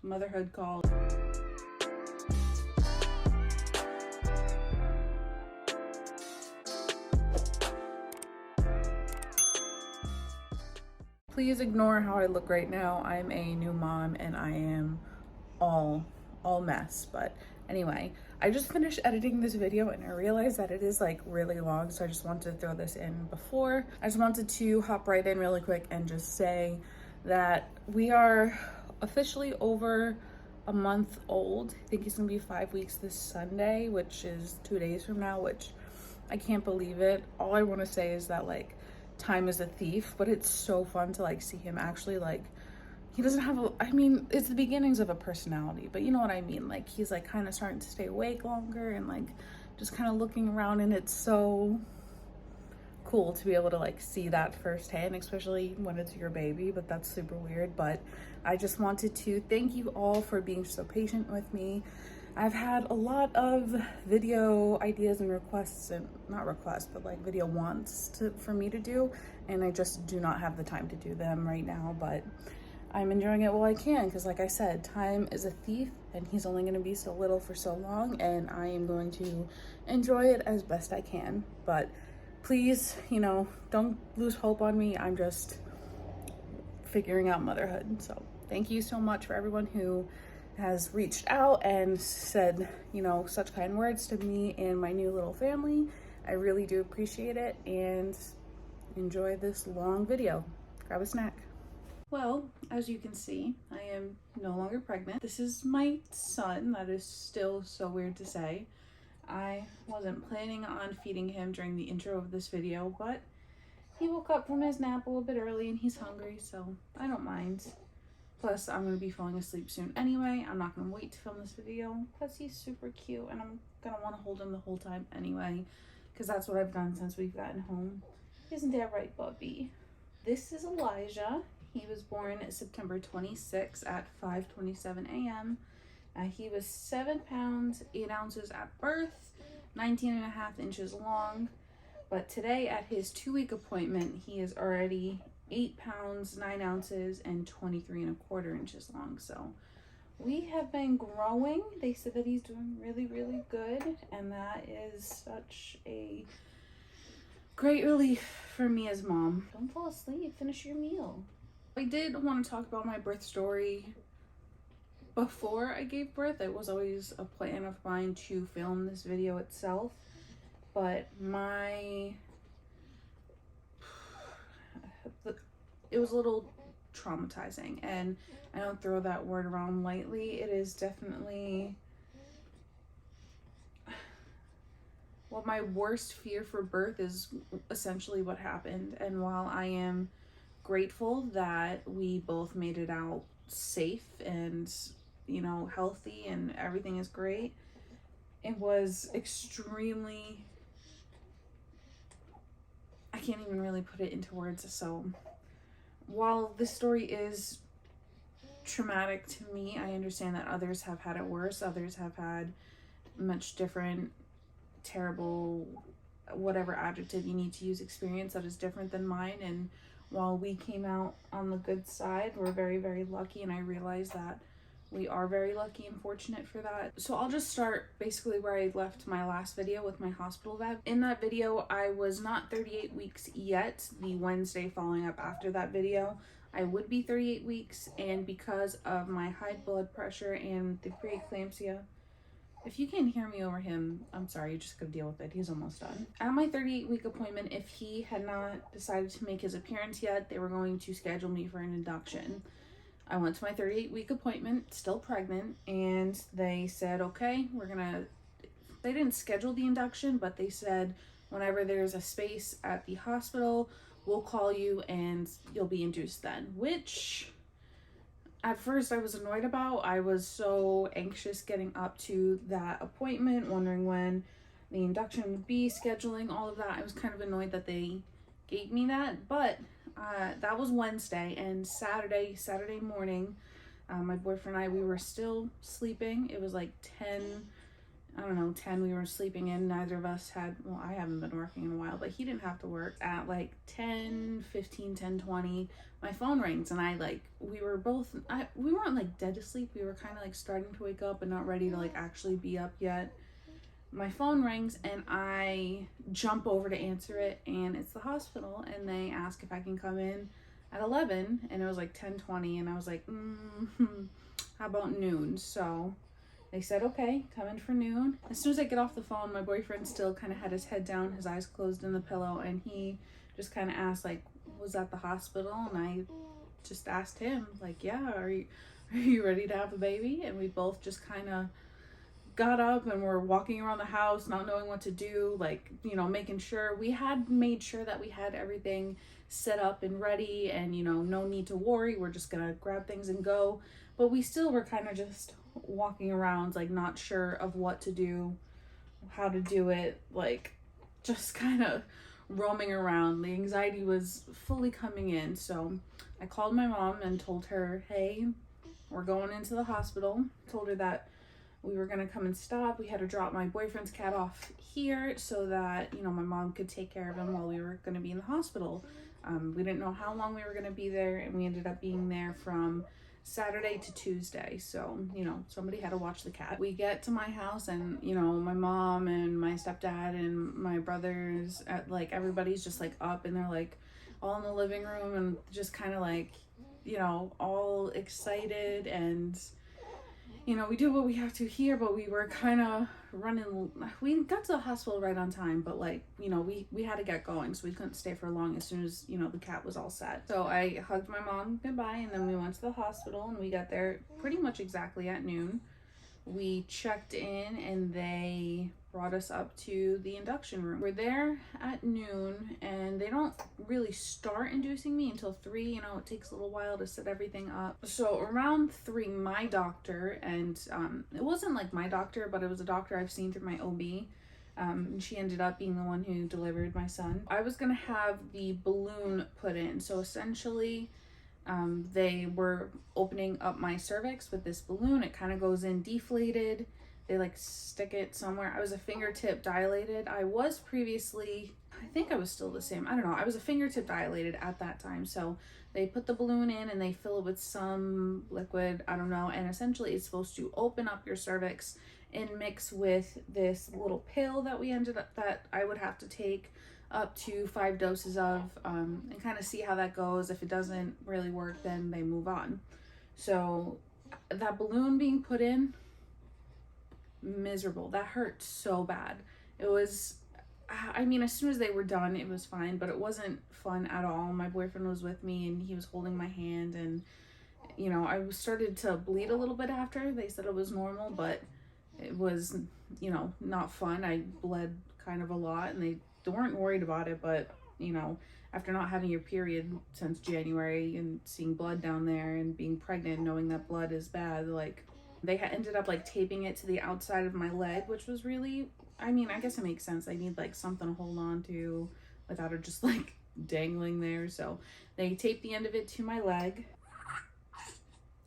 motherhood calls. Please ignore how I look right now. I'm a new mom and I am all mess. But anyway, I just finished editing this video and I realized that it is like really long, so I just wanted to throw this in before. I just wanted to hop right in really quick and just say that we are officially over a month old. I think it's gonna be 5 weeks this Sunday, which is 2 days from now, which I can't believe it. All I want to say is that like time is a thief, but it's so fun to like see him actually like, he doesn't have a, I mean, it's the beginnings of a personality, but you know what I mean? Like he's like kind of starting to stay awake longer and like just kind of looking around, and it's so cool to be able to like see that firsthand, especially when it's your baby, but that's super weird. But I just wanted to thank you all for being so patient with me. I've had a lot of video ideas and requests, and not requests, but like video wants for me to do, and I just do not have the time to do them right now, but I'm enjoying it while I can, because like I said, time is a thief and he's only going to be so little for so long, and I am going to enjoy it as best I can. But please, you know, don't lose hope on me. I'm just figuring out motherhood. So thank you so much for everyone who has reached out and said, you know, such kind words to me and my new little family. I really do appreciate it, and enjoy this long video. Grab a snack. Well, as you can see, I am no longer pregnant. This is my son. That is still so weird to say. I wasn't planning on feeding him during the intro of this video, but he woke up from his nap a little bit early and he's hungry, so I don't mind. Plus, I'm going to be falling asleep soon anyway. I'm not going to wait to film this video. Plus, he's super cute and I'm going to want to hold him the whole time anyway, because that's what I've done since we've gotten home. Isn't that right, Bubby? This is Elijah. He was born September 26 at 5:27 a.m. He was 7 pounds, 8 ounces at birth, 19.5 inches long. But today at his 2-week appointment, he is already 8 pounds, 9 ounces, and 23.25 inches long. So we have been growing. They said that he's doing really, really good. And that is such a great relief for me as mom. Don't fall asleep, finish your meal. I did want to talk about my birth story before I gave birth. It was always a plan of mine to film this video itself, but it was a little traumatizing, and I don't throw that word around lightly. It is definitely well, my worst fear for birth is essentially what happened. And while I am grateful that we both made it out safe and, you know, healthy and everything is great, it was extremely, I can't even really put it into words. So while this story is traumatic to me, I understand that others have had it worse. Others have had much different, terrible, whatever adjective you need to use, experience that is different than mine. And while we came out on the good side, we're very, very lucky, and I realize that we are very lucky and fortunate for that. So I'll just start basically where I left my last video with my hospital vet. In that video, I was not 38 weeks yet. The Wednesday following up after that video, I would be 38 weeks, and because of my high blood pressure and the preeclampsia, if you can't hear me over him, I'm sorry, you just gotta deal with it. He's almost done. At my 38-week appointment, if he had not decided to make his appearance yet, they were going to schedule me for an induction. I went to my 38-week appointment, still pregnant, and they said, okay, they didn't schedule the induction, but they said, whenever there's a space at the hospital, we'll call you and you'll be induced then, which at first I was annoyed about. I was so anxious getting up to that appointment, wondering when the induction would be, scheduling all of that. I was kind of annoyed that they gave me that, but that was Wednesday, and Saturday morning, my boyfriend and I, we were still sleeping. It was like 10 I don't know, 10 we were sleeping in. Neither of us had, well, I haven't been working in a while, but he didn't have to work. At like 10:15, 10:20, my phone rings, and I like, we were both, we weren't like dead to sleep. We were kind of like starting to wake up and not ready to like actually be up yet. My phone rings and I jump over to answer it, and it's the hospital, and they ask if I can come in at 11, and it was like 10:20, and I was like, how about noon? So they said, okay, come in for noon. As soon as I get off the phone, my boyfriend still kind of had his head down, his eyes closed in the pillow, and he just kind of asked, like, was that the hospital? And I just asked him, like, yeah, are you ready to have a baby? And we both just kind of got up and were walking around the house, not knowing what to do, like, you know, making sure we had made sure that we had everything set up and ready, and, you know, no need to worry, we're just gonna grab things and go. But we still were kind of just walking around, like, not sure of what to do, how to do it, like, just kind of roaming around. The anxiety was fully coming in. So I called my mom and told her, hey, we're going into the hospital. Told her that we were gonna come and stop. We had to drop my boyfriend's cat off here so that, you know, my mom could take care of him while we were gonna be in the hospital. We didn't know how long we were gonna be there, and we ended up being there from Saturday to Tuesday. So, you know, somebody had to watch the cat. We get to my house, and, you know, my mom and my stepdad and my brothers, like, everybody's just like up, and they're like all in the living room and just kind of like, you know, all excited. And, you know, we do what we have to here, but we were kind of running. We got to the hospital right on time, but, like, you know, we had to get going, so we couldn't stay for long as soon as, you know, the cat was all set. So I hugged my mom goodbye, and then we went to the hospital, and we got there pretty much exactly at noon. We checked in, and they brought us up to the induction room. We're there at noon, and they don't really start inducing me until 3. You know, it takes a little while to set everything up. So around 3, my doctor, and it wasn't like my doctor, but it was a doctor I've seen through my OB. And she ended up being the one who delivered my son. I was gonna have the balloon put in. So essentially, they were opening up my cervix with this balloon. It kind of goes in deflated. They like stick it somewhere. I was a fingertip dilated. I was previously, I think I was still the same. I don't know. I was a fingertip dilated at that time. So they put the balloon in and they fill it with some liquid, I don't know. And essentially it's supposed to open up your cervix and mix with this little pill that I would have to take up to 5 doses of, and kind of see how that goes. If it doesn't really work, then they move on. So that balloon being put in, miserable. That hurt so bad. It was, I mean, as soon as they were done, it was fine, but it wasn't fun at all. My boyfriend was with me, and he was holding my hand, and, you know, I started to bleed a little bit after. They said it was normal, but it was, you know, not fun. I bled kind of a lot, and they weren't worried about it, but, you know, after not having your period since January and seeing blood down there and being pregnant, knowing that blood is bad, like, they ended up like taping it to the outside of my leg, which was really, I mean, I guess it makes sense. I need like something to hold on to without it just like dangling there. So they taped the end of it to my leg.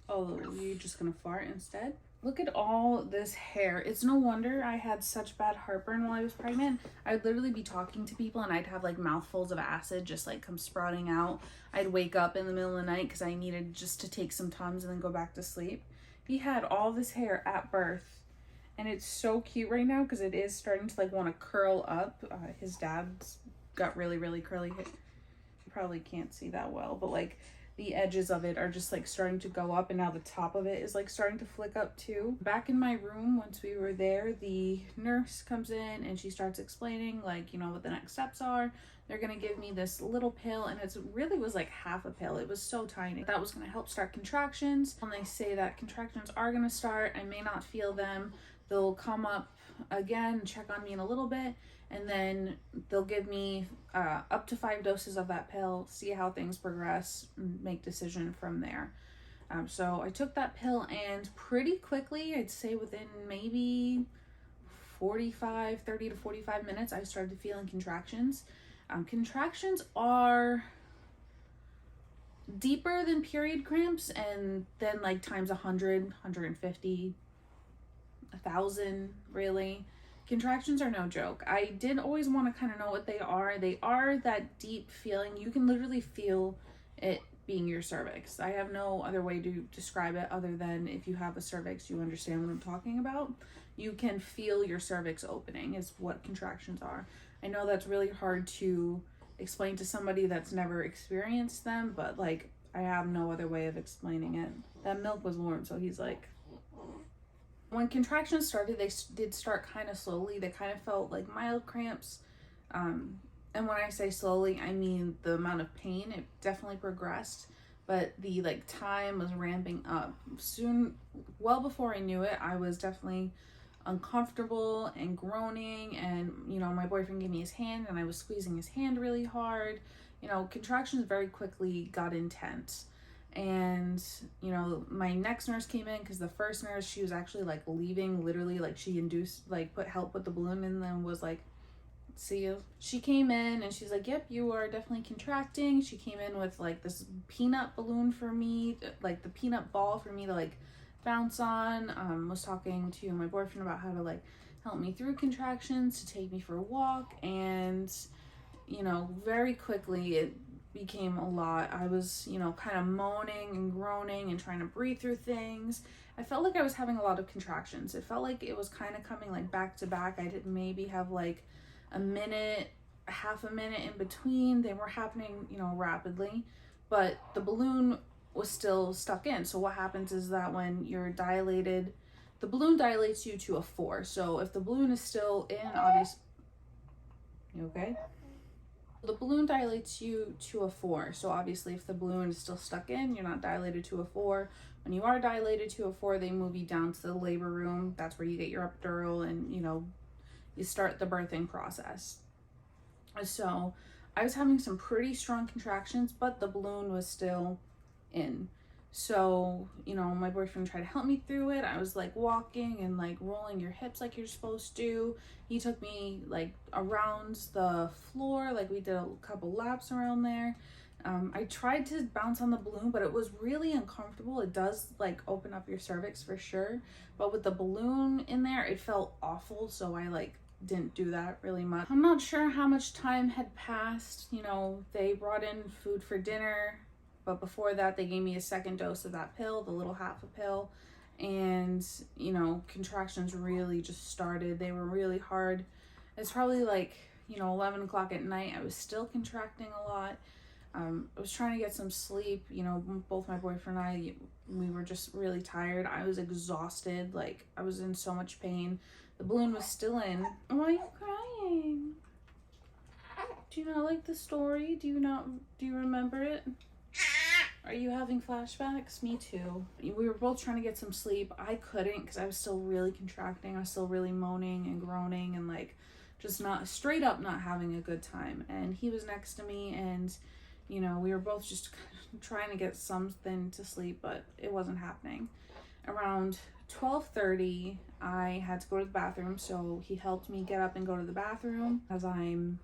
Oh, you're just gonna fart instead? Look at all this hair. It's no wonder I had such bad heartburn while I was pregnant. I'd literally be talking to people and I'd have like mouthfuls of acid just like come sprouting out. I'd wake up in the middle of the night because I needed just to take some Tums and then go back to sleep. He had all this hair at birth, and it's so cute right now because it is starting to like want to curl up. His dad's got really, really curly hair. You probably can't see that well, but like the edges of it are just like starting to go up, and now the top of it is like starting to flick up too. Back in my room, once we were there, the nurse comes in and she starts explaining like, you know, what the next steps are. They're gonna give me this little pill, and it really was like half a pill. It was so tiny. That was gonna help start contractions. And they say that contractions are gonna start. I may not feel them. They'll come up again, check on me in a little bit, and then they'll give me up to 5 doses of that pill, see how things progress, and make decision from there. So I took that pill, and pretty quickly, I'd say within maybe 30 to 45 minutes, I started feeling contractions. Contractions are deeper than period cramps, and then like times 100, 150. 1,000 really. Contractions are no joke. I did always want to kind of know what they are. They are that deep feeling. You can literally feel it being your cervix. I have no other way to describe it other than if you have a cervix, you understand what I'm talking about. You can feel your cervix opening is what contractions are. I know that's really hard to explain to somebody that's never experienced them, but like I have no other way of explaining it. That milk was warm, so he's like, when contractions started, they did start kind of slowly. They kind of felt like mild cramps. And when I say slowly, I mean the amount of pain. It definitely progressed, but the like time was ramping up. Soon, well before I knew it, I was definitely uncomfortable and groaning, and you know, my boyfriend gave me his hand and I was squeezing his hand really hard. You know, contractions very quickly got intense. And you know, my next nurse came in because the first nurse, she was actually like leaving, literally, like she induced, like help with the balloon, and then was like, see you. She came in and she's like, yep, you are definitely contracting. She came in with like this peanut balloon for me, like the peanut ball for me to like bounce on. Was talking to my boyfriend about how to like help me through contractions, to take me for a walk, and you know, very quickly it became a lot. I was, you know, kind of moaning and groaning and trying to breathe through things. I felt like I was having a lot of contractions. It felt like it was kind of coming like back to back. I did maybe have like a minute, half a minute in between. They were happening, you know, rapidly, but the balloon was still stuck in. So what happens is that when you're dilated, the balloon dilates you to a 4. So if the balloon is still in, obviously, you okay? The balloon dilates you to a 4. So obviously if the balloon is still stuck in, you're not dilated to a 4. When you are dilated to a 4, they move you down to the labor room. That's where you get your epidural and, you know, you start the birthing process. So I was having some pretty strong contractions, but the balloon was still in. So, you know, my boyfriend tried to help me through it. I was like walking and like rolling your hips like you're supposed to. He took me like around the floor, like we did a couple laps around there. I tried to bounce on the balloon, but it was really uncomfortable. It does like open up your cervix for sure, but with the balloon in there, it felt awful. So I like didn't do that really much. I'm not sure how much time had passed. You know, they brought in food for dinner, but before that they gave me a second dose of that pill, the little half a pill, and you know, contractions really just started. They were really hard. It's probably like, you know, 11 o'clock at night. I was still contracting a lot. I was trying to get some sleep. You know, both my boyfriend and I, we were just really tired. I was exhausted. Like I was in so much pain. The balloon was still in. Why are you crying? Do you not like the story? Do you remember it? Are you having flashbacks? Me too. We were both trying to get some sleep. I couldn't because I was still really contracting. I was still really moaning and groaning and like just not straight up not having a good time. And he was next to me and, you know, we were both just trying to get something to sleep, but it wasn't happening. Around 12:30, I had to go to the bathroom, so he helped me get up and go to the bathroom. As I'm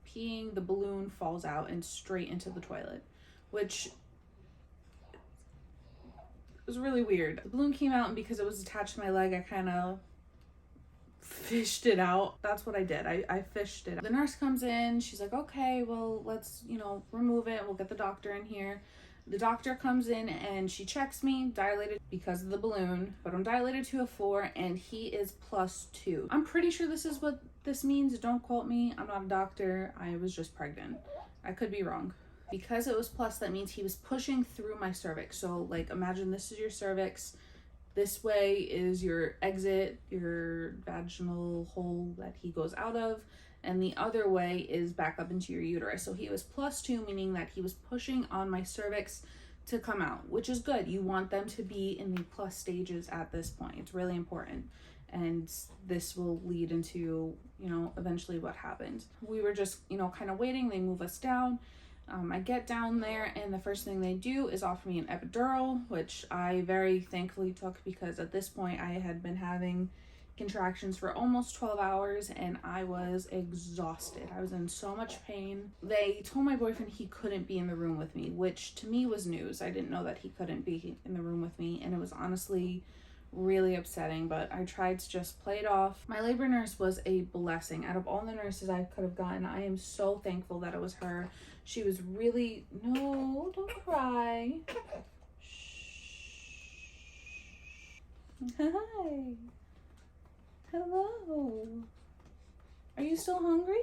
peeing, the balloon falls out and straight into the toilet, which was really weird. The balloon came out, and because it was attached to my leg, I kind of fished it out. That's what I did. I fished it out. The nurse comes in. She's like, okay, well, let's, you know, remove it. We'll get the doctor in here. The doctor comes in and she checks me, dilated because of the balloon, but I'm dilated to a 4 and he is +2. I'm pretty sure this is what this means. Don't quote me. I'm not a doctor. I was just pregnant. I could be wrong. Because it was plus, that means he was pushing through my cervix. So like imagine this is your cervix. This way is your exit, your vaginal hole that he goes out of. And the other way is back up into your uterus. So he was +2, meaning that he was pushing on my cervix to come out, which is good. You want them to be in the plus stages at this point. It's really important. And this will lead into, you know, eventually what happened. We were just, you know, kind of waiting. They move us down. I get down there and the first thing they do is offer me an epidural, which I very thankfully took because at this point I had been having contractions for almost 12 hours and I was exhausted. I was in so much pain. They told my boyfriend he couldn't be in the room with me, which to me was news. I didn't know that he couldn't be in the room with me, and it was honestly really upsetting, but I tried to just play it off. My labor nurse was a blessing. Out of all the nurses I could have gotten, I am so thankful that it was her. She was really, no, don't cry. Hi. Hello. Are you still hungry?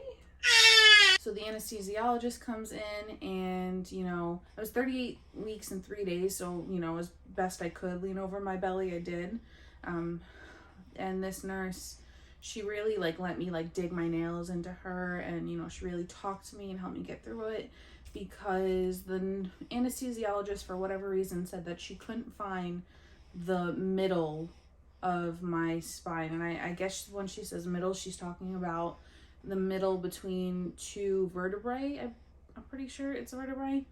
So the anesthesiologist comes in, and, you know, I was 38 weeks and 3 days, so, you know, as best I could lean over my belly, I did. And this nurse, she really, like, let me, like, dig my nails into her, and, you know, she really talked to me and helped me get through it, because the anesthesiologist, for whatever reason, said that she couldn't find the middle of my spine. And I guess when she says middle, she's talking about the middle between two vertebrae. I'm pretty sure it's vertebrae.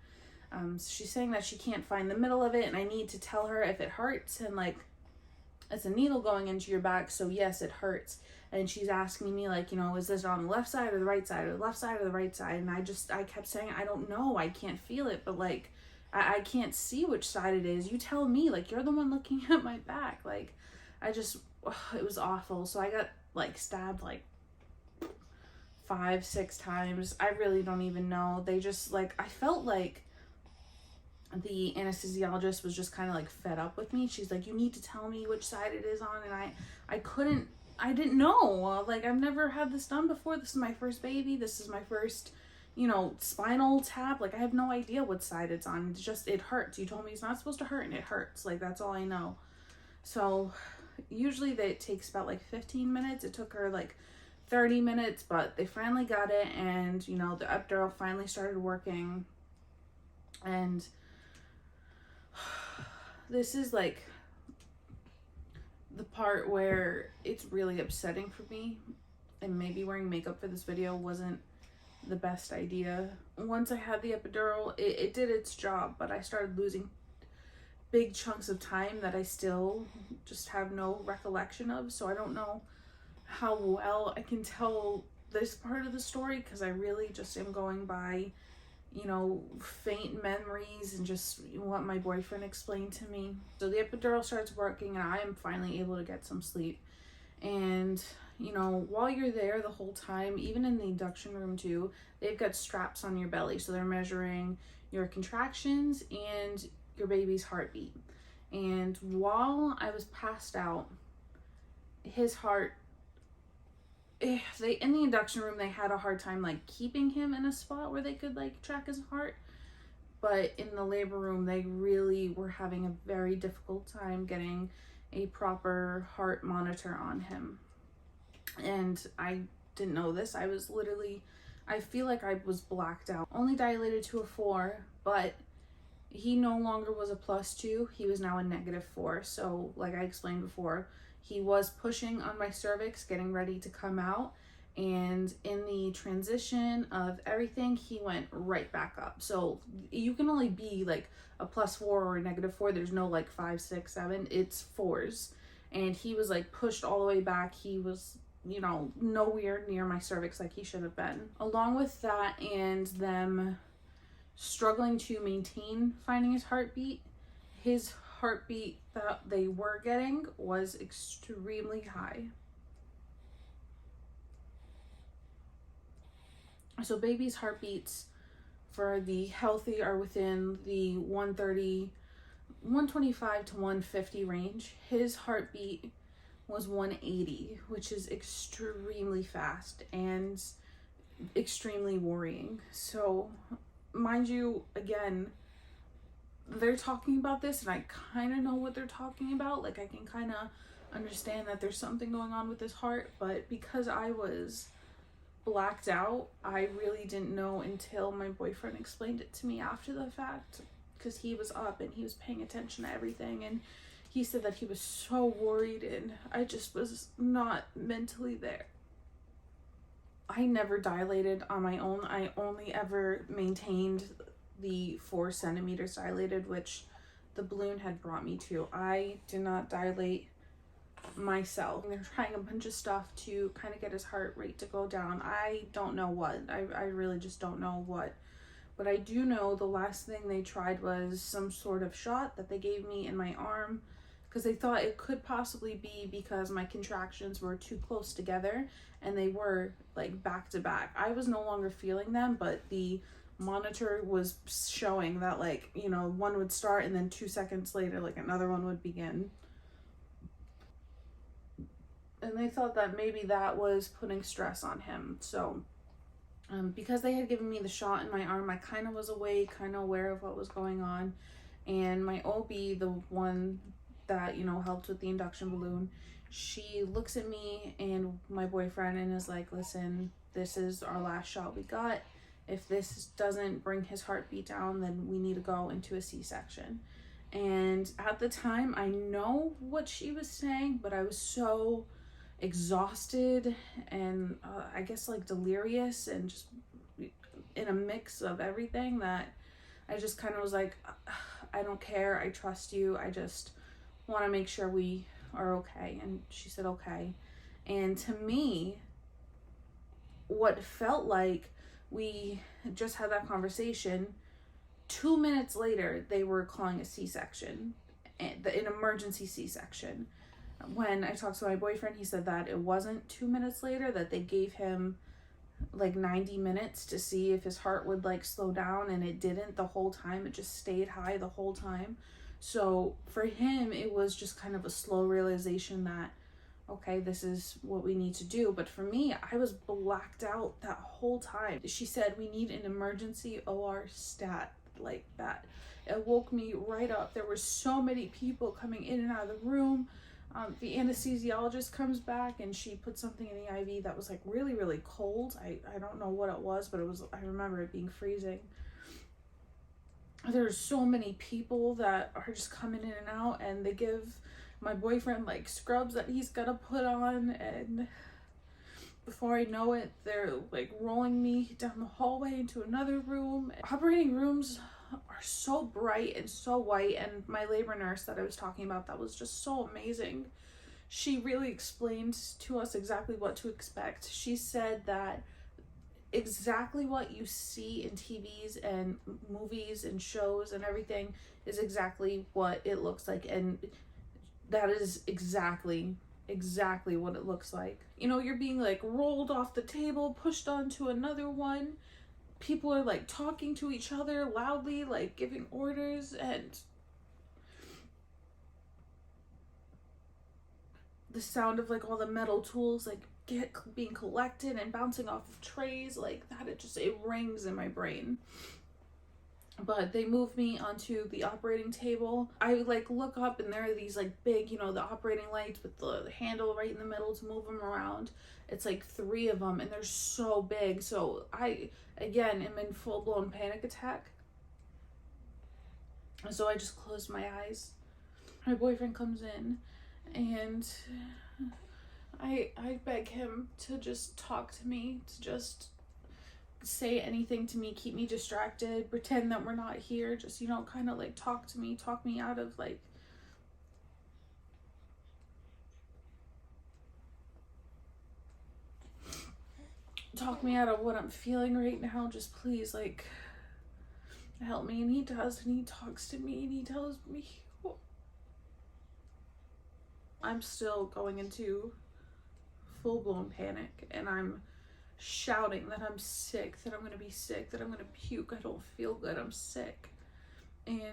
So she's saying that she can't find the middle of it, and I need to tell her if it hurts, and like, it's a needle going into your back, so yes, it hurts. And she's asking me, like, you know, is this on the left side or the right side, or the left side or the right side? And I kept saying, I don't know, I can't feel it, but like, I can't see which side it is. You tell me, like, you're the one looking at my back. Like, it was awful. So I got, like, stabbed like 5-6 times. I really don't even know. They just, like, I felt like the anesthesiologist was just kind of like fed up with me. She's like, you need to tell me which side it is on. And I didn't know. Like, I've never had this done before. This is my first baby. This is my first, you know, spinal tap. Like, I have no idea what side it's on. It hurts. You told me it's not supposed to hurt, and it hurts. Like, that's all I know. So usually it takes about like 15 minutes. It took her like 30 minutes, but they finally got it, and, you know, the epidural finally started working. And this is like the part where it's really upsetting for me, and maybe wearing makeup for this video wasn't the best idea. Once I had the epidural, it did its job, but I started losing big chunks of time that I still just have no recollection of. So I don't know how well I can tell this part of the story, because I really just am going by, you know, faint memories and just what my boyfriend explained to me. So the epidural starts working, and I am finally able to get some sleep. And, you know, while you're there the whole time, even in the induction room too, they've got straps on your belly. So they're measuring your contractions and your baby's heartbeat. And while I was passed out, his heart, in the induction room, they had a hard time like keeping him in a spot where they could like track his heart. But in the labor room, they really were having a very difficult time getting a proper heart monitor on him. And I didn't know this. I feel like I was blacked out. Only dilated to a 4, but he no longer was a +2. He was now a -4. So like I explained before, he was pushing on my cervix, getting ready to come out. And in the transition of everything, he went right back up. So you can only be like a +4 or a -4. There's no like 5, 6, 7. It's 4s. And he was like pushed all the way back. He was, you know, nowhere near my cervix like he should have been. Along with that, and them struggling to maintain finding his heartbeat that they were getting was extremely high. So baby's heartbeats for the healthy are within the 125 to 150 range. His heartbeat was 180, which is extremely fast and extremely worrying. So mind you, again, they're talking about this, and I kind of know what they're talking about. Like, I can kind of understand that there's something going on with his heart, but because I was blacked out, I really didn't know until my boyfriend explained it to me after the fact, because he was up and he was paying attention to everything, and he said that he was so worried, and I just was not mentally there. I never dilated on my own. I only ever maintained the 4 centimeters dilated, which the balloon had brought me to. I did not dilate myself. They're trying a bunch of stuff to kind of get his heart rate to go down. I don't know what. I really just don't know what. But I do know the last thing they tried was some sort of shot that they gave me in my arm because they thought it could possibly be because my contractions were too close together, and they were like back to back. I was no longer feeling them, but the monitor was showing that, like, you know, one would start and then 2 seconds later like another one would begin. And they thought that maybe that was putting stress on him. So because they had given me the shot in my arm, I kind of was awake, kind of aware of what was going on. And my OB, the one that, you know, helped with the induction balloon, she looks at me and my boyfriend and is like, listen, this is our last shot we got. If this doesn't bring his heartbeat down, then we need to go into a C-section. And at the time, I know what she was saying, but I was so exhausted and I guess like delirious and just in a mix of everything that I just kind of was like, I don't care, I trust you, I just want to make sure we are okay. And she said okay. And to me, what felt like we just had that conversation, 2 minutes later they were calling a C-section, an emergency C-section. When I talked to my boyfriend, he said that it wasn't 2 minutes later, that they gave him like 90 minutes to see if his heart would like slow down, and it didn't the whole time. It just stayed high the whole time. So for him, it was just kind of a slow realization that, okay, this is what we need to do. But for me, I was blacked out that whole time. She said, we need an emergency OR stat, like that. It woke me right up. There were so many people coming in and out of the room. The anesthesiologist comes back and she put something in the IV that was like really, really cold. I don't know what it was, but I remember it being freezing. There's so many people that are just coming in and out, and they give my boyfriend like scrubs that he's gotta put on, and before I know it, they're like rolling me down the hallway into another room. Operating rooms are so bright and so white, and my labor nurse that I was talking about, that was just so amazing. She really explained to us exactly what to expect. She said that exactly what you see in TVs and movies and shows and everything is exactly what it looks like, and that is exactly what it looks like. You know, you're being like rolled off the table, pushed onto another one. People are like talking to each other loudly, like giving orders, and the sound of like all the metal tools like being collected and bouncing off of trays like that, it rings in my brain. But they moved me onto the operating table. I like look up and there are these like big, you know, the operating lights with the handle right in the middle to move them around. It's like 3 of them and they're so big. So I, again, am in full-blown panic attack. So I just closed my eyes. My boyfriend comes in and I beg him to just talk to me, to just say anything to me, keep me distracted, pretend that we're not here, just, you know, kind of like talk me out of like talk me out of what I'm feeling right now. Just please, like, help me. And he does, and he talks to me and he tells me I'm still going into full-blown panic, and I'm shouting that I'm sick, that I'm gonna be sick, that I'm gonna puke, I don't feel good, I'm sick. And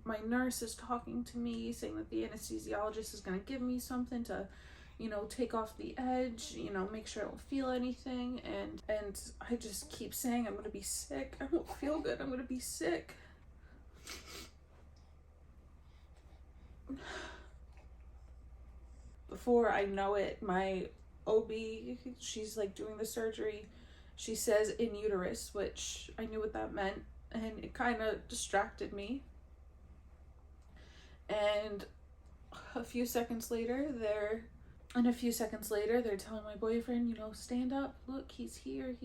my nurse is talking to me, saying that the anesthesiologist is gonna give me something to, you know, take off the edge, you know, make sure I don't feel anything. And I just keep saying, I'm gonna be sick, I won't feel good, I'm gonna be sick. Before I know it, my OB, she's like doing the surgery, she says in uterus, which I knew what that meant, and it kind of distracted me. And a few seconds later they're telling my boyfriend, you know, stand up, look, he's here.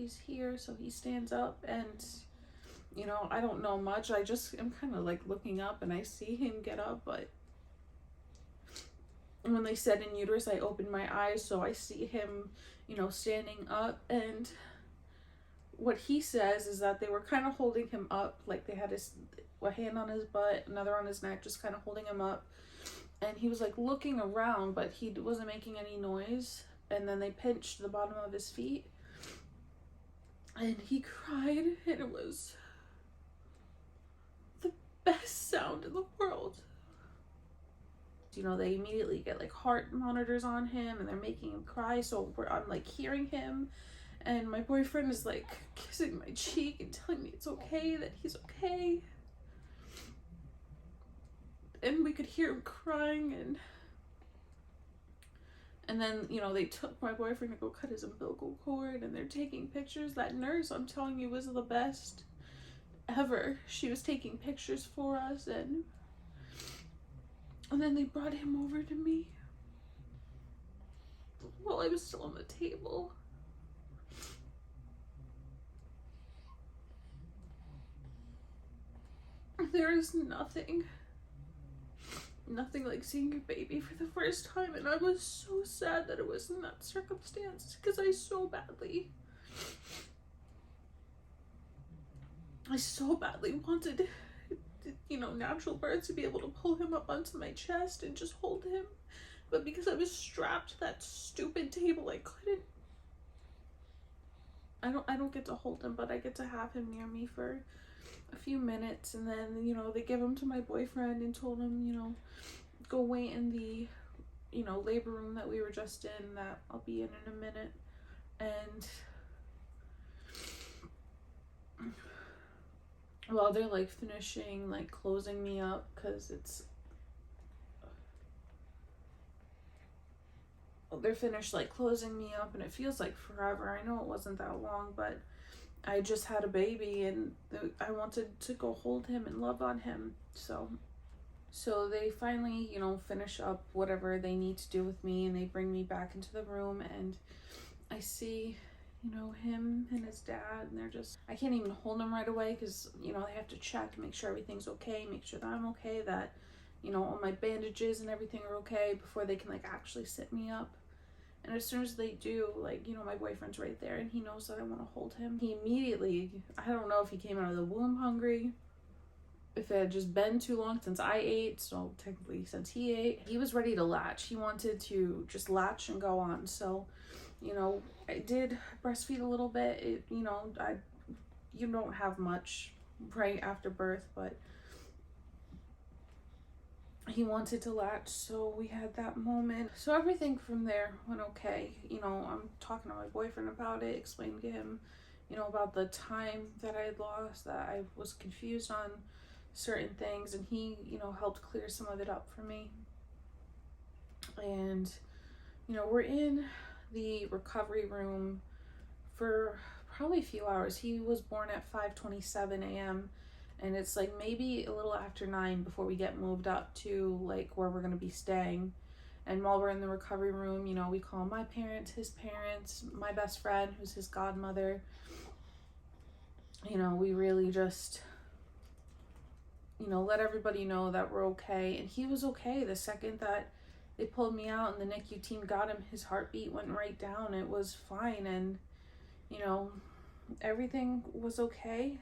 So he stands up, and you know, I don't know much, I just am kind of like looking up and I see him get up. But when they said in uterus, I opened my eyes, so I see him, you know, standing up. And what he says is that they were kind of holding him up, like they had a hand on his butt, another on his neck, just kind of holding him up. and he was like looking around, but he wasn't making any noise. And then they pinched the bottom of his feet, and he cried, and it was the best sound in the world. You know, they immediately get like heart monitors on him, and they're making him cry, so I'm like hearing him, and my boyfriend is like kissing my cheek and telling me it's okay, that he's okay. And we could hear him crying, and then, you know, they took my boyfriend to go cut his umbilical cord, and they're taking pictures. That nurse, I'm telling you, was the best ever. She was taking pictures for us, and then they brought him over to me while I was still on the table. There is nothing like seeing your baby for the first time, and I was so sad that it was in that circumstance, because I so badly wanted, you know, natural birth, to be able to pull him up onto my chest and just hold him, but because I was strapped to that stupid table, I couldn't. I don't get to hold him, but I get to have him near me for a few minutes, and then, you know, they give him to my boyfriend and told him, you know, go wait in the, you know, labor room that we were just in, that I'll be in a minute. And while they're like finishing like closing me up, because they're finished like closing me up, and it feels like forever. I know it wasn't that long, but I just had a baby, and I wanted to go hold him and love on him. So they finally, you know, finish up whatever they need to do with me, and they bring me back into the room, and I see, you know, him and his dad, and they're just, I can't even hold him right away, because, you know, they have to check, make sure everything's okay, make sure that I'm okay, that, you know, all my bandages and everything are okay, before they can like actually sit me up. And as soon as they do, like, you know, my boyfriend's right there, and he knows that I want to hold him. He immediately, I don't know if he came out of the womb hungry, if it had just been too long since I ate, so technically since he ate, he was ready to latch. He wanted to just latch and go on. So, you know, I did breastfeed a little bit. You know, you don't have much right after birth, but he wanted to latch, so we had that moment. So everything from there went okay. You know, I'm talking to my boyfriend about it, explaining to him, you know, about the time that I had lost, that I was confused on certain things, and he, you know, helped clear some of it up for me. And, you know, we're in the recovery room for probably a few hours. He was born at 5:27 a.m. and it's like maybe a little after 9 before we get moved up to like where we're going to be staying. And while we're in the recovery room, you know, we call my parents, his parents, my best friend, who's his godmother. You know, we really just, you know, let everybody know that we're okay. And he was okay the second that they pulled me out and the NICU team got him. His heartbeat went right down. It was fine. And, you know, everything was okay.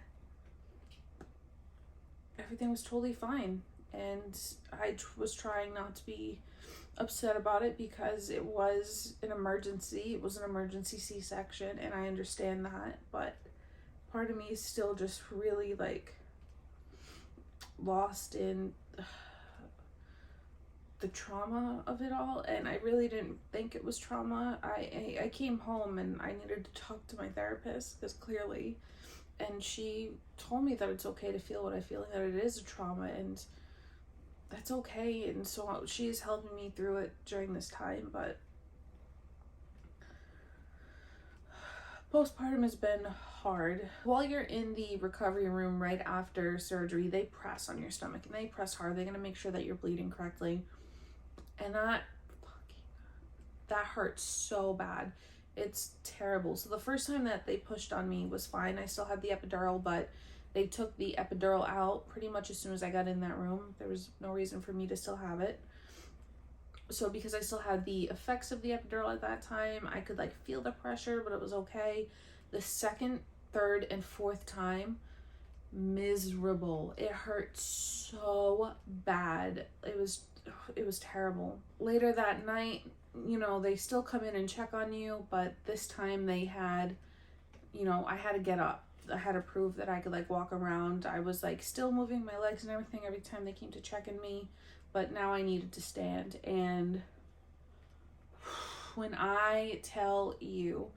Everything was totally fine. And I was trying not to be upset about it, because it was an emergency. It was an emergency C-section, and I understand that. But part of me is still just really like lost in the trauma of it all, and I really didn't think it was trauma. I came home and I needed to talk to my therapist, because clearly, and she told me that it's okay to feel what I feel, and that it is a trauma, and that's okay. And so she's helping me through it during this time. But postpartum has been hard. While you're in the recovery room right after surgery, they press on your stomach, and they press hard. They're gonna make sure that you're bleeding correctly. And that hurts so bad. It's terrible. So the first time that they pushed on me was fine. I still had the epidural, but they took the epidural out pretty much as soon as I got in that room. There was no reason for me to still have it. So because I still had the effects of the epidural at that time, I could like feel the pressure, but it was okay. The second, third, and fourth time, miserable. It hurt so bad. It was it was terrible. Later that night, you know, they still come in and check on you, but this time they had, you know, I had to get up. I had to prove that I could like walk around. I was like still moving my legs and everything every time they came to check on me, but now I needed to stand. And when I tell you,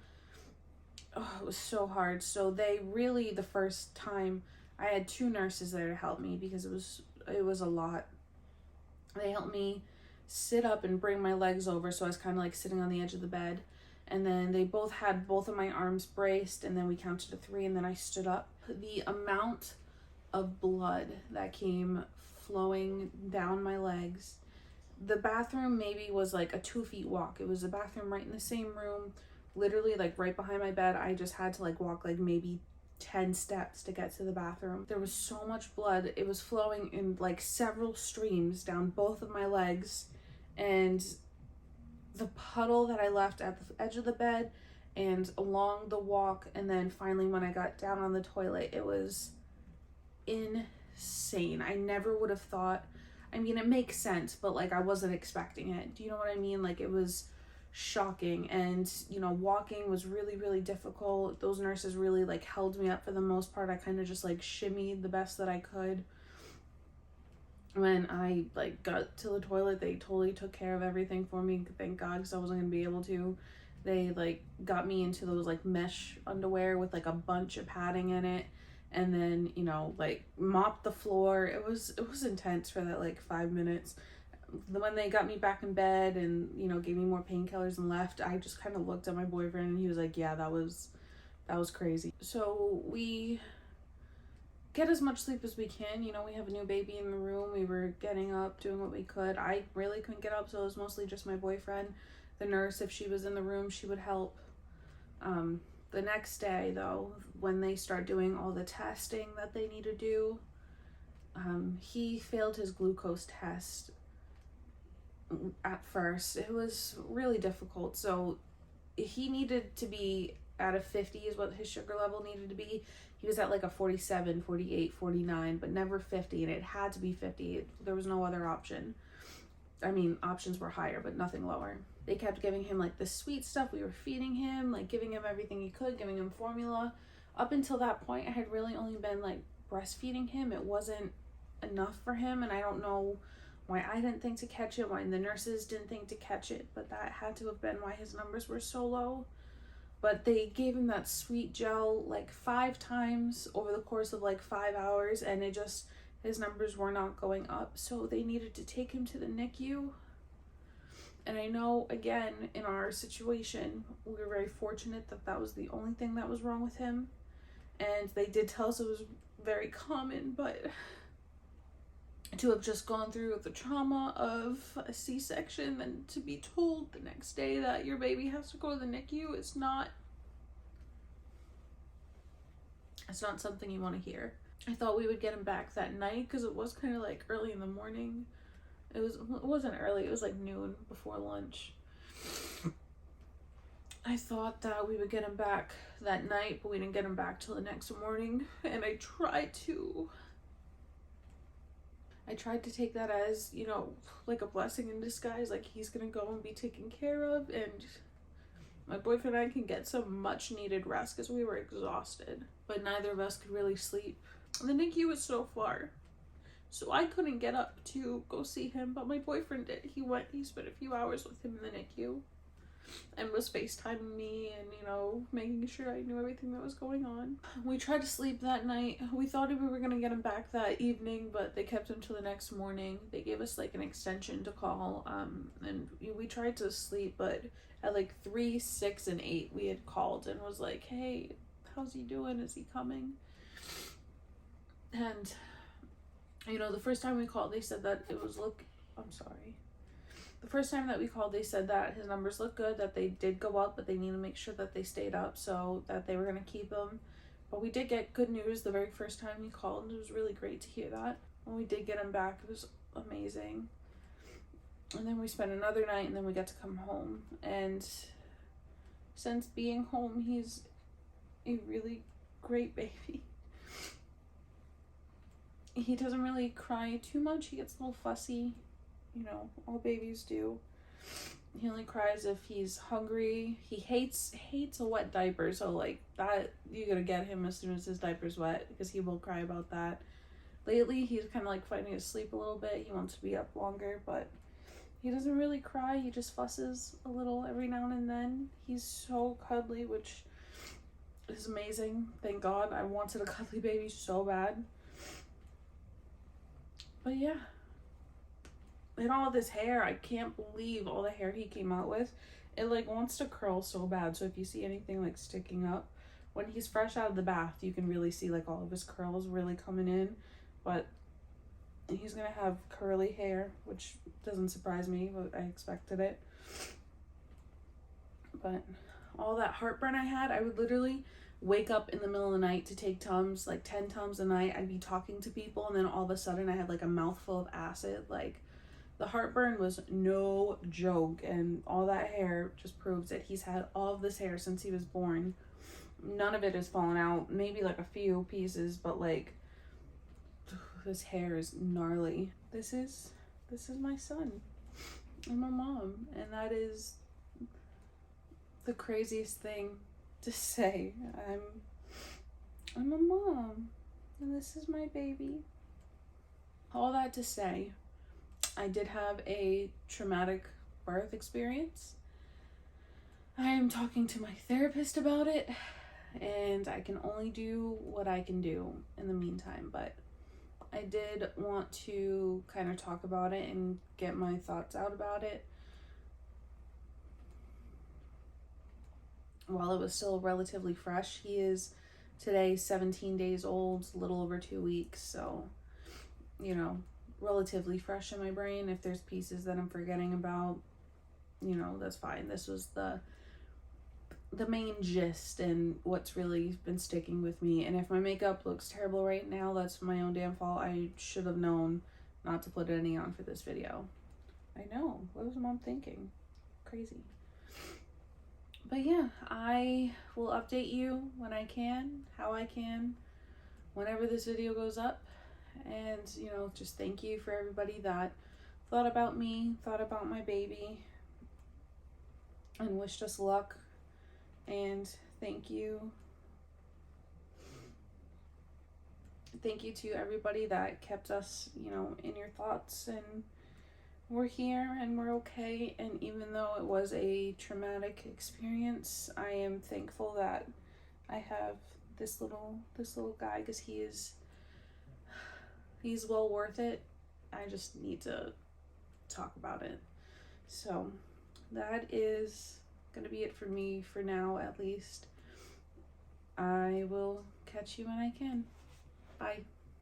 oh, it was so hard. So they really, the first time, I had 2 nurses there to help me because it was a lot. They helped me sit up and bring my legs over, so I was kind of like sitting on the edge of the bed. And then they both had both of my arms braced, and then we counted to 3, and then I stood up. The amount of blood that came flowing down my legs. The bathroom maybe was like a 2 feet walk. It was a bathroom right in the same room, literally like right behind my bed. I just had to like walk like maybe 10 steps to get to the bathroom. There was so much blood. It was flowing in like several streams down both of my legs, and the puddle that I left at the edge of the bed and along the walk, and then finally when I got down on the toilet, it was insane. I never would have thought, I mean, it makes sense, but like I wasn't expecting it. Do you know what I mean? Like it was shocking. And you know, walking was really, really difficult. Those nurses really like held me up for the most part. I kind of just like shimmied the best that I could. When I like got to the toilet, they totally took care of everything for me, thank God, because I wasn't gonna be able to. They like got me into those like mesh underwear with like a bunch of padding in it, and then, you know, like mopped the floor. It was intense for that like 5 minutes. When they got me back in bed and, you know, gave me more painkillers and left, I just kind of looked at my boyfriend and he was like, yeah, that was crazy. So we get as much sleep as we can. You know, we have a new baby in the room. We were getting up, doing what we could. I really couldn't get up, so it was mostly just my boyfriend. The nurse, if she was in the room, she would help. The next day, though, when they start doing all the testing that they need to do, he failed his glucose test at first. It was really difficult. So he needed to be at a 50 is what his sugar level needed to be. He was at like a 47, 48, 49, but never 50, and it had to be 50. There was no other option. I mean, options were higher, but nothing lower. They kept giving him like the sweet stuff. We were feeding him, like giving him everything he could, giving him formula. Up until that point, I had really only been like breastfeeding him. It wasn't enough for him, and I don't know why I didn't think to catch it, why the nurses didn't think to catch it, but that had to have been why his numbers were so low. But they gave him that sweet gel like 5 times over the course of like 5 hours, and it just, his numbers were not going up. So they needed to take him to the NICU. And I know, again, in our situation, we were very fortunate that that was the only thing that was wrong with him. And they did tell us it was very common, but to have just gone through the trauma of a C-section and to be told the next day that your baby has to go to the NICU, it's not something you want to hear. I thought we would get him back that night because it was kind of like early in the morning. It wasn't early, it was like noon before lunch. I thought that we would get him back that night, but we didn't get him back till the next morning. And I tried to take that as, you know, like a blessing in disguise, like he's gonna go and be taken care of, and my boyfriend and I can get some much needed rest because we were exhausted, but neither of us could really sleep. The NICU was so far, so I couldn't get up to go see him, but my boyfriend did. He spent a few hours with him in the NICU and was FaceTiming me and, you know, making sure I knew everything that was going on. We tried to sleep that night. We thought we were gonna get him back that evening, but they kept him till the next morning. They gave us like an extension to call, and we tried to sleep, but at like 3, 6, and 8 we had called and was like, hey, how's he doing? Is he coming? And, you know, the first time we called, they said that it was the first time that we called, they said that his numbers looked good, that they did go up, but they need to make sure that they stayed up, so that they were going to keep him. But we did get good news the very first time we called, and it was really great to hear that. When we did get him back, it was amazing. And then we spent another night, and then we got to come home. And since being home, he's a really great baby. He doesn't really cry too much. He gets a little fussy. you know, all babies do. He only cries if he's hungry. He hates a wet diaper, so like that you gotta get him as soon as his diaper's wet because he will cry about that. Lately he's kind of like fighting his sleep a little bit. He wants to be up longer, but he doesn't really cry. He just fusses a little every now and then. He's so cuddly, which is amazing. Thank God. I wanted a cuddly baby so bad. But yeah. And all this hair, I can't believe all the hair he came out with. It like wants to curl so bad. So if you see anything like sticking up, when he's fresh out of the bath, you can really see like all of his curls really coming in. But he's gonna have curly hair, which doesn't surprise me, but I expected it. But all that heartburn I had, I would literally wake up in the middle of the night to take Tums, like 10 Tums a night. I'd be talking to people, and then all of a sudden I had like a mouthful of acid. Like, the heartburn was no joke, and all that hair just proves that he's had all of this hair since he was born. None of it has fallen out, maybe like a few pieces, but like his hair is gnarly. This is my son. I'm a mom, and that is the craziest thing to say. I'm a mom, and this is my baby. All that to say, I did have a traumatic birth experience. I am talking to my therapist about it, and I can only do what I can do in the meantime, but I did want to kind of talk about it and get my thoughts out about it while it was still relatively fresh. He is today 17 days old, a little over 2 weeks, so, you know, relatively fresh in my brain. If there's pieces that I'm forgetting about, you know, that's fine. This was the main gist and what's really been sticking with me. And if my makeup looks terrible right now, that's my own damn fault. I should have known not to put any on for this video. I know. What was mom thinking? Crazy. But yeah, I will update you when I can, how I can, whenever this video goes up. And, you know, just thank you for everybody that thought about me, thought about my baby, and wished us luck. And thank you to everybody that kept us, you know, in your thoughts. And we're here and we're okay. And even though it was a traumatic experience, I am thankful that I have this little guy, because he's well worth it. I just need to talk about it. So that is gonna be it for me for now, at least. I will catch you when I can. Bye.